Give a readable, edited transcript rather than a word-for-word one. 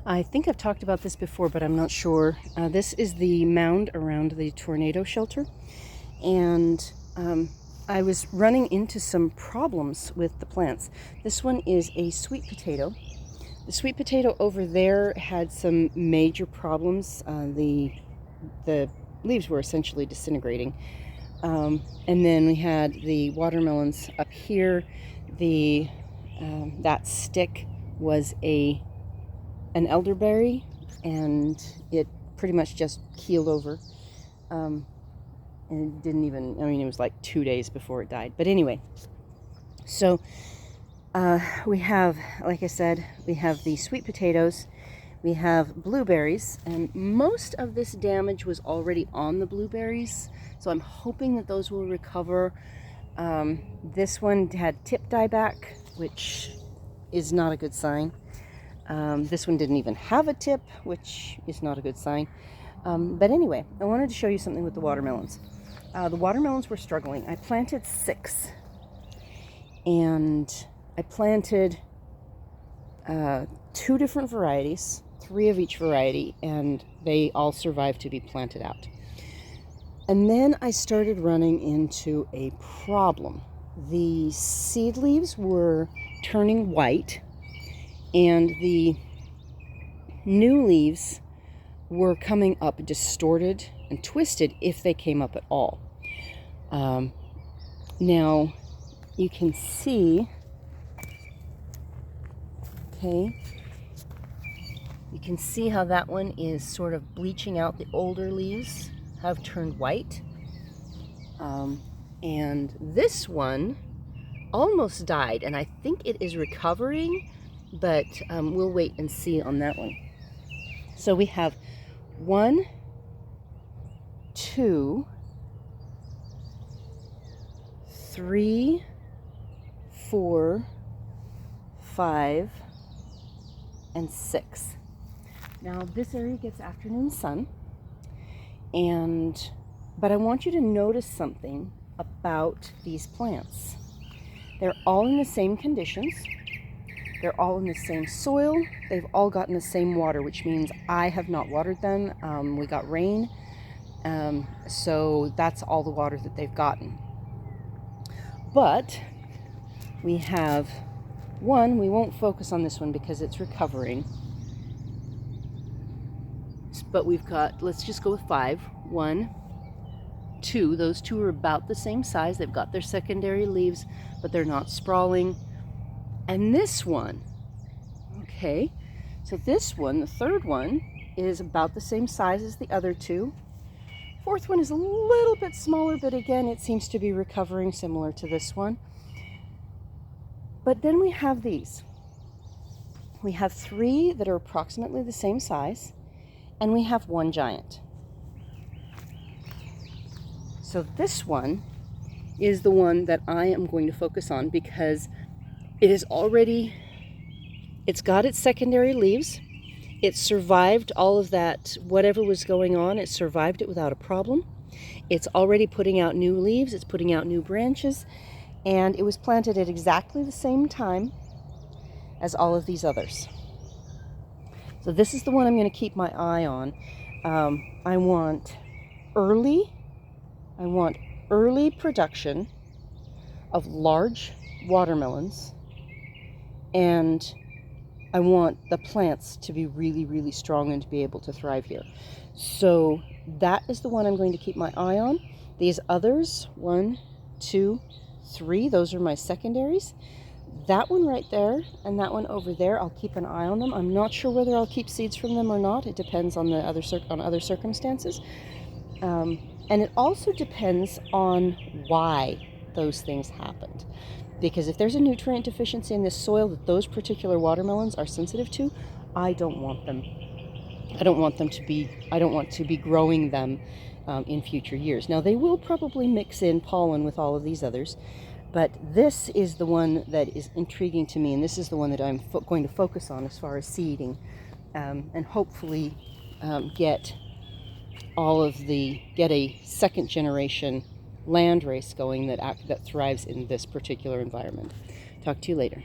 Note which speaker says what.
Speaker 1: I think I've talked about this before, but I'm not sure. This is the mound around the tornado shelter, and I was running into some problems with the plants. This one is a sweet potato. The sweet potato over there had some major problems. The leaves were essentially disintegrating. And then we had the watermelons up here. That stick was an elderberry, and it pretty much just keeled over. And it didn't even, it was like 2 days before it died. But anyway, so we have, like I said, we have the sweet potatoes, we have blueberries, and most of this damage was already on the blueberries, so I'm hoping that those will recover. This one had tip dieback, which is not a good sign. This one didn't even have a tip, which is not a good sign. But anyway, I wanted to show you something with the watermelons. The watermelons were struggling. I planted 6, and I planted 2 different varieties, 3 of each variety, and they all survived to be planted out. And then I started running into a problem. The seed leaves were turning white, and the new leaves were coming up distorted and twisted if they came up at all. Now you can see, okay, you can see how that one is sort of bleaching out. The older leaves have turned white, and this one almost died, and I think it is recovering, but we'll wait and see on that one. So we have 1, 2, 3, 4, 5, and 6. Now this area gets afternoon sun, but I want you to notice something about these plants. They're all in the same conditions. They're all in the same soil. They've all gotten the same water, which means I have not watered them. We got rain, so that's all the water that they've gotten. But we have one, we won't focus on this one because it's recovering. But we've got, let's just go with 5. 1, 2, those 2 are about the same size. They've got their secondary leaves, but they're not sprawling. And this one, okay, so this one, the 3rd one, is about the same size as the other 2. 4th one is a little bit smaller, but again, it seems to be recovering similar to this one. But then we have these. We have 3 that are approximately the same size, and we have 1 giant. So this one is the one that I am going to focus on because it's got its secondary leaves. It survived all of that, whatever was going on, it survived it without a problem. It's already putting out new leaves, it's putting out new branches, and it was planted at exactly the same time as all of these others. So this is the one I'm going to keep my eye on. I want early production of large watermelons, and I want the plants to be really, really strong and to be able to thrive here. So that is the one I'm going to keep my eye on. These others, 1, 2, 3, those are my secondaries. That one right there and that one over there, I'll keep an eye on them. I'm not sure whether I'll keep seeds from them or not. It depends on the other circumstances. And it also depends on why those things happened. Because if there's a nutrient deficiency in this soil that those particular watermelons are sensitive to, I don't want them. I don't want to be growing them in future years. Now they will probably mix in pollen with all of these others, but this is the one that is intriguing to me, and this is the one that I'm going to focus on as far as seeding, and hopefully get a 2nd generation land race going that thrives in this particular environment. Talk to you later.